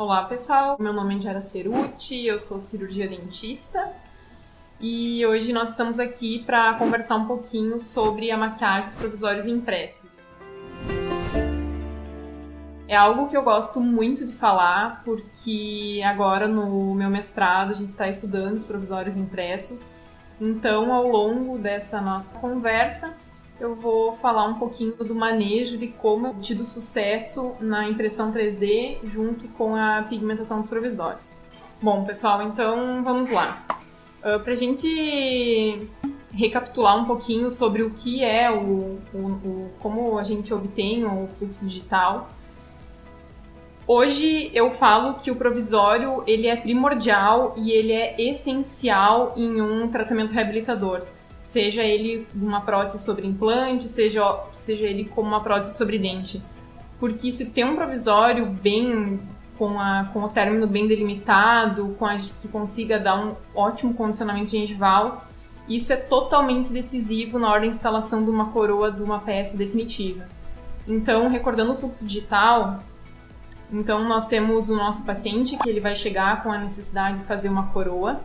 Olá pessoal, meu nome é Indiara Ceruti, eu sou cirurgia dentista e hoje nós estamos aqui para conversar um pouquinho sobre a maquiagem dos provisórios impressos. É algo que eu gosto muito de falar porque agora no meu mestrado a gente está estudando os provisórios impressos, então ao longo dessa nossa conversa eu vou falar um pouquinho do manejo de como eu tido sucesso na impressão 3D junto com a pigmentação dos provisórios. Bom, pessoal, então vamos lá. Para a gente recapitular um pouquinho sobre o que é como a gente obtém o fluxo digital. Hoje eu falo que o provisório ele é primordial e ele é essencial em um tratamento reabilitador. Seja ele uma prótese sobre implante, seja ele como uma prótese sobre dente. Porque se tem um provisório bem com o término bem delimitado, que consiga dar um ótimo condicionamento gengival, isso é totalmente decisivo na hora da instalação de uma coroa de uma peça definitiva. Então, recordando o fluxo digital, então nós temos o nosso paciente que ele vai chegar com a necessidade de fazer uma coroa,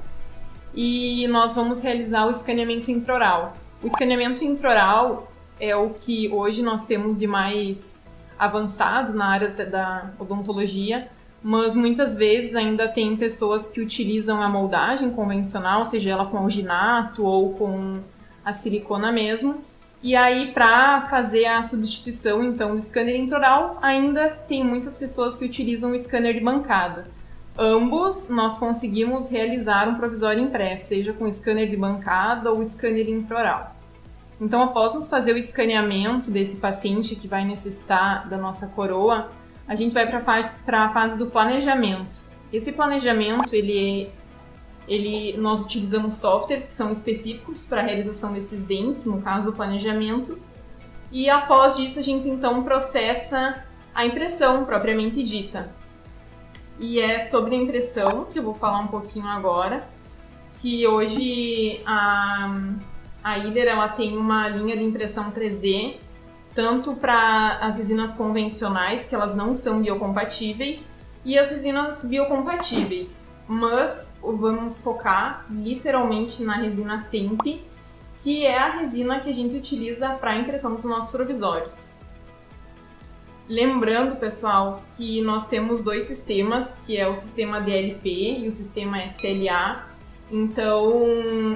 e nós vamos realizar o escaneamento intraoral. O escaneamento intraoral é o que hoje nós temos de mais avançado na área da odontologia, mas muitas vezes ainda tem pessoas que utilizam a moldagem convencional, seja ela com alginato ou com a silicona mesmo. E aí, para fazer a substituição então do scanner intraoral, ainda tem muitas pessoas que utilizam o scanner de bancada. Ambos nós conseguimos realizar um provisório impresso, seja com scanner de bancada ou scanner intraoral. Então, após nos fazer o escaneamento desse paciente que vai necessitar da nossa coroa, a gente vai para a fase do planejamento. Esse planejamento, nós utilizamos softwares que são específicos para a realização desses dentes, no caso do planejamento, e após isso a gente então processa a impressão propriamente dita. E é sobre a impressão que eu vou falar um pouquinho agora, que hoje a Yller ela tem uma linha de impressão 3D, tanto para as resinas convencionais, que elas não são biocompatíveis, e as resinas biocompatíveis. Mas vamos focar literalmente na resina Temp, que é a resina que a gente utiliza para a impressão dos nossos provisórios. Lembrando, pessoal, que nós temos dois sistemas, que é o sistema DLP e o sistema SLA. Então,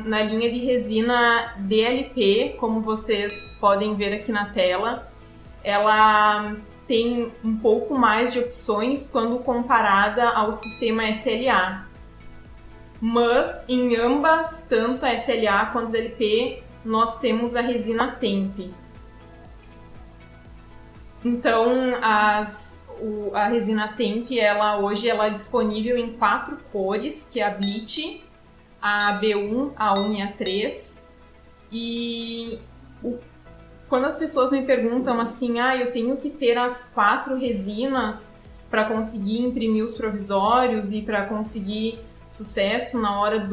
na linha de resina DLP, como vocês podem ver aqui na tela, ela tem um pouco mais de opções quando comparada ao sistema SLA. Mas, em ambas, tanto a SLA quanto a DLP, nós temos a resina Temp. Então, a resina Temp, hoje ela é disponível em 4 cores, que é a Bleach, a B1, a 1 e a 3. E quando as pessoas me perguntam assim, eu tenho que ter as 4 resinas para conseguir imprimir os provisórios e para conseguir sucesso na hora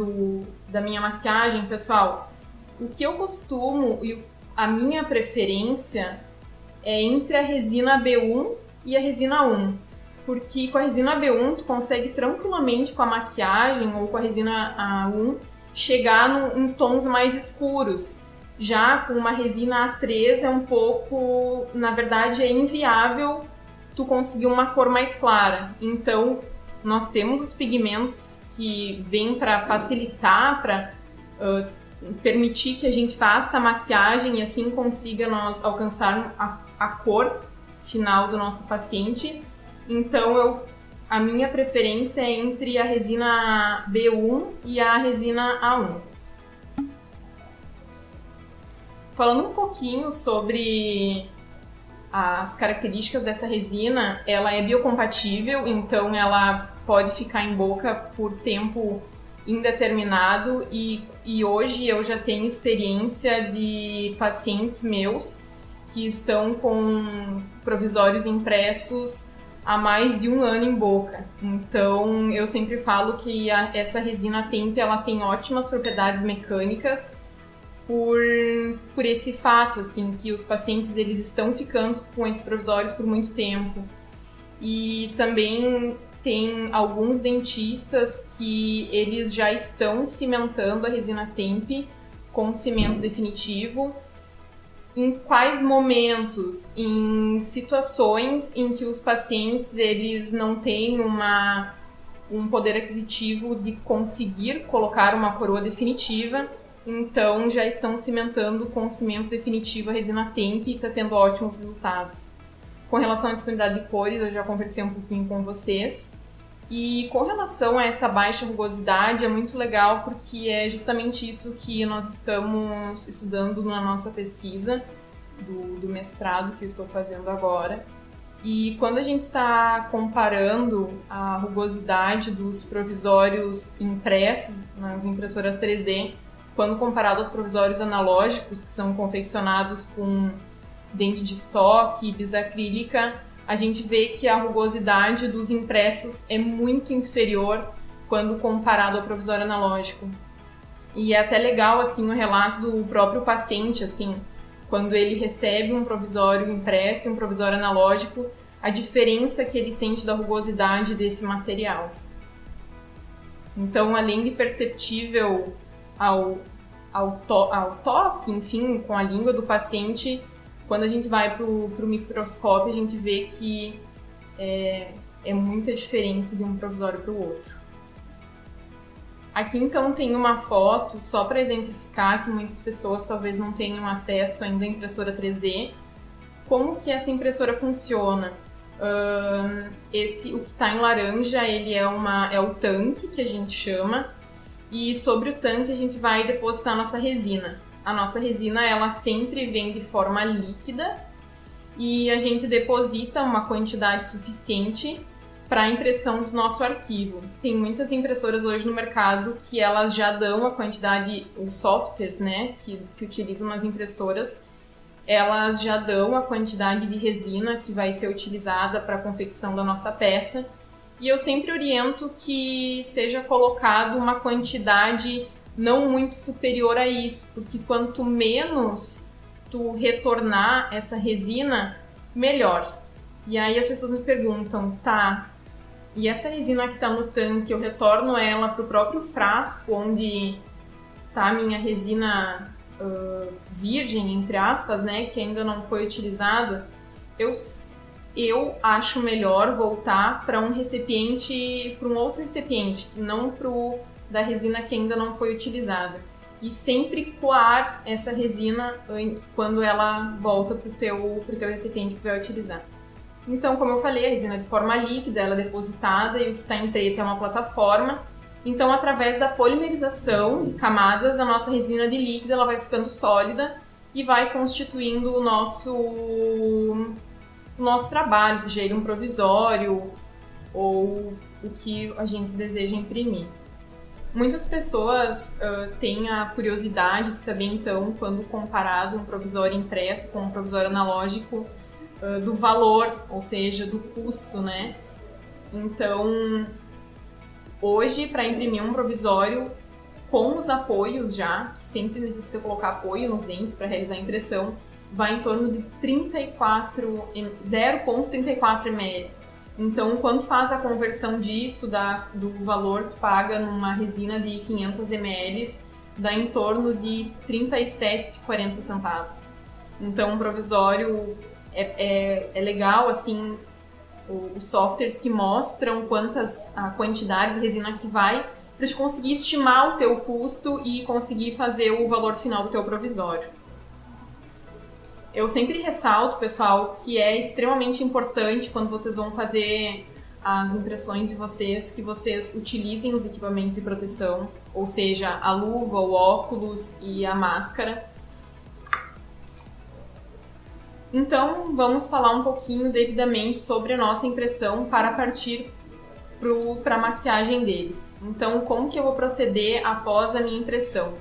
da minha maquiagem, pessoal, o que eu costumo e a minha preferência é entre a resina B1 e a resina 1, porque com a resina B1 tu consegue tranquilamente com a maquiagem ou com a resina A1 chegar em tons mais escuros. Já com uma resina A3 é um pouco, na verdade é inviável tu conseguir uma cor mais clara. Então nós temos os pigmentos que vêm para facilitar, para permitir que a gente faça a maquiagem e assim consiga nós alcançar a cor final do nosso paciente. Então, a minha preferência é entre a resina B1 e a resina A1. Falando um pouquinho sobre as características dessa resina, ela é biocompatível, então ela pode ficar em boca por tempo indeterminado e hoje eu já tenho experiência de pacientes meus que estão com provisórios impressos há mais de 1 ano em boca. Então, eu sempre falo que essa resina Temp ela tem ótimas propriedades mecânicas por esse fato, assim, que os pacientes eles estão ficando com esses provisórios por muito tempo. E também tem alguns dentistas que eles já estão cimentando a resina temp com cimento definitivo. Em quais momentos? Em situações em que os pacientes eles não têm um poder aquisitivo de conseguir colocar uma coroa definitiva, então já estão cimentando com cimento definitivo a resina temp e está tendo ótimos resultados. Com relação à disponibilidade de cores, eu já conversei um pouquinho com vocês. E com relação a essa baixa rugosidade, é muito legal porque é justamente isso que nós estamos estudando na nossa pesquisa do mestrado que eu estou fazendo agora. E quando a gente está comparando a rugosidade dos provisórios impressos nas impressoras 3D, quando comparado aos provisórios analógicos, que são confeccionados com dente de estoque e bisacrílica, a gente vê que a rugosidade dos impressos é muito inferior quando comparado ao provisório analógico. E é até legal assim o relato do próprio paciente, assim, quando ele recebe um provisório impresso e um provisório analógico, a diferença que ele sente da rugosidade desse material. Então, além de perceptível ao toque, enfim, com a língua do paciente, quando a gente vai para o microscópio, a gente vê que é muita diferença de um provisório para o outro. Aqui, então, tem uma foto, só para exemplificar que muitas pessoas talvez não tenham acesso ainda à impressora 3D. Como que essa impressora funciona? O que está em laranja, ele é o tanque, que a gente chama, e sobre o tanque a gente vai depositar a nossa resina. A nossa resina, ela sempre vem de forma líquida e a gente deposita uma quantidade suficiente para a impressão do nosso arquivo. Tem muitas impressoras hoje no mercado que elas já dão a quantidade, os softwares, né, que utilizam nas impressoras, elas já dão a quantidade de resina que vai ser utilizada para a confecção da nossa peça. E eu sempre oriento que seja colocado uma quantidade não muito superior a isso, porque quanto menos tu retornar essa resina, melhor. E aí as pessoas me perguntam, tá, e essa resina que está no tanque, eu retorno ela para o próprio frasco onde tá a minha resina virgem, entre aspas, né, que ainda não foi utilizada? Eu acho melhor voltar para um recipiente, para um outro recipiente, não pro da resina que ainda não foi utilizada. E sempre coar essa resina quando ela volta pro teu recipiente que vai utilizar. Então, como eu falei, a resina é de forma líquida, ela é depositada e o que está em treta é uma plataforma. Então, através da polimerização de camadas, a nossa resina de líquida ela vai ficando sólida e vai constituindo o nosso trabalho, seja ele um provisório ou o que a gente deseja imprimir. Muitas pessoas têm a curiosidade de saber, então, quando comparado um provisório impresso com um provisório analógico, do valor, ou seja, do custo, né? Então, hoje, para imprimir um provisório com os apoios já, que sempre necessita colocar apoio nos dentes para realizar a impressão, vai em torno de 0,34 ml. Então, quando faz a conversão disso, do valor que paga numa resina de 500 ml, dá em torno de 37,40 centavos. Então, um provisório é legal, assim, os softwares que mostram a quantidade de resina que vai, para te conseguir estimar o teu custo e conseguir fazer o valor final do teu provisório. Eu sempre ressalto, pessoal, que é extremamente importante quando vocês vão fazer as impressões de vocês, que vocês utilizem os equipamentos de proteção, ou seja, a luva, o óculos e a máscara. Então, vamos falar um pouquinho devidamente sobre a nossa impressão para partir para a maquiagem deles. Então, como que eu vou proceder após a minha impressão?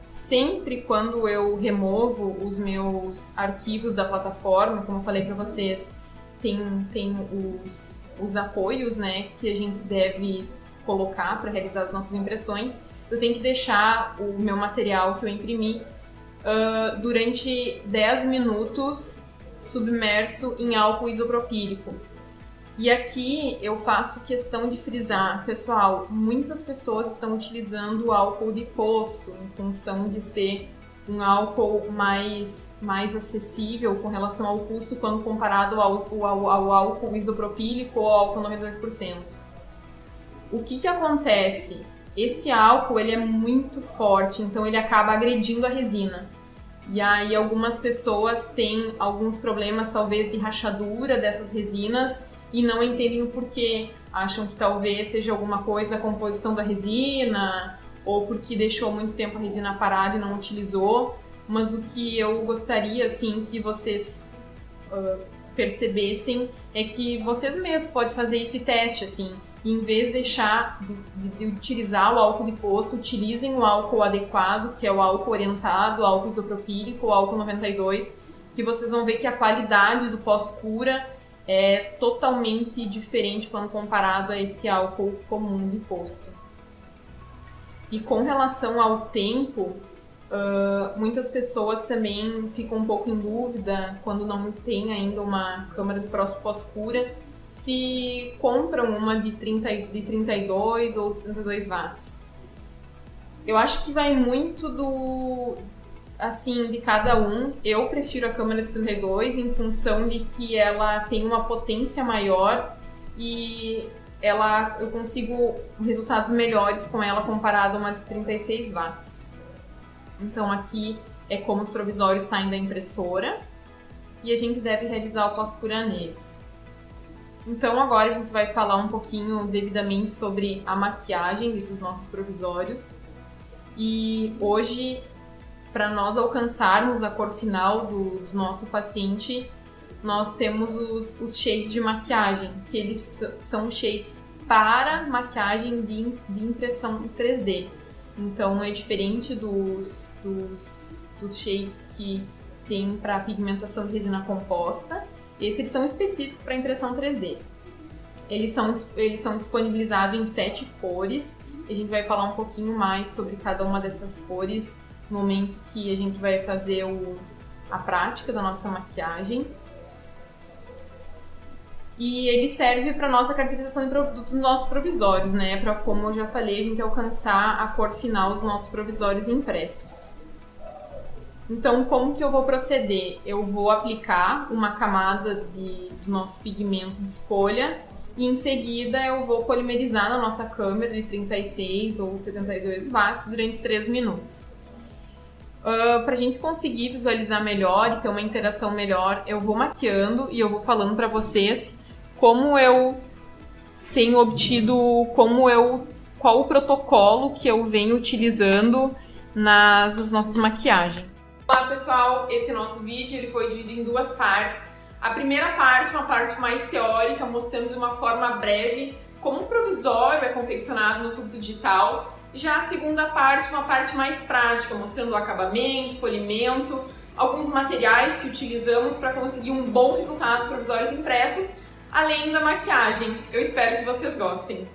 Sempre quando eu removo os meus arquivos da plataforma, como eu falei para vocês, tem os apoios, né, que a gente deve colocar para realizar as nossas impressões. Eu tenho que deixar o meu material que eu imprimi durante 10 minutos submerso em álcool isopropílico. E aqui eu faço questão de frisar, pessoal, muitas pessoas estão utilizando o álcool de posto em função de ser um álcool mais acessível com relação ao custo quando comparado ao álcool isopropílico ou ao álcool 92%. O que acontece? Esse álcool ele é muito forte, então ele acaba agredindo a resina. E aí algumas pessoas têm alguns problemas talvez de rachadura dessas resinas e não entendem o porquê. Acham que talvez seja alguma coisa da composição da resina ou porque deixou muito tempo a resina parada e não utilizou. Mas o que eu gostaria assim que vocês percebessem é que vocês mesmos podem fazer esse teste assim. E em vez de deixar de utilizar o álcool de posto, utilizem o álcool adequado, que é o álcool orientado, o álcool isopropílico, o álcool 92, que vocês vão ver que a qualidade do pós-cura é totalmente diferente quando comparado a esse álcool comum de posto. E com relação ao tempo, muitas pessoas também ficam um pouco em dúvida quando não tem ainda uma câmara de pós-cura, se compram uma de 32 ou de 32 watts. Eu acho que vai muito de cada um. Eu prefiro a câmara de 72 em função de que ela tem uma potência maior e eu consigo resultados melhores com ela comparado a uma de 36 watts. Então aqui é como os provisórios saem da impressora e a gente deve realizar o pós-cura neles. Então agora a gente vai falar um pouquinho devidamente sobre a maquiagem desses nossos provisórios. E hoje, para nós alcançarmos a cor final do nosso paciente, nós temos os shades de maquiagem, que eles são shades para maquiagem de impressão 3D. Então é diferente dos shades que tem para pigmentação de resina composta. Eles são específicos para impressão 3D. Eles são disponibilizados em 7 cores. A gente vai falar um pouquinho mais sobre cada uma dessas cores no momento que a gente vai fazer a prática da nossa maquiagem. E ele serve para nossa caracterização dos nossos provisórios, né? Para, como eu já falei, a gente alcançar a cor final dos nossos provisórios impressos. Então, como que eu vou proceder? Eu vou aplicar uma camada do nosso pigmento de escolha e em seguida eu vou polimerizar na nossa câmera de 36 ou 72 watts durante 3 minutos. Para a gente conseguir visualizar melhor e ter uma interação melhor, eu vou maquiando e eu vou falando para vocês como eu tenho obtido, qual o protocolo que eu venho utilizando nas nossas maquiagens. Olá pessoal, esse nosso vídeo ele foi dividido em 2 partes. A primeira parte, uma parte mais teórica, mostrando de uma forma breve como um provisório é confeccionado no fluxo digital. Já a segunda parte, uma parte mais prática, mostrando o acabamento, polimento, alguns materiais que utilizamos para conseguir um bom resultado dos provisórios impressos, além da maquiagem. Eu espero que vocês gostem.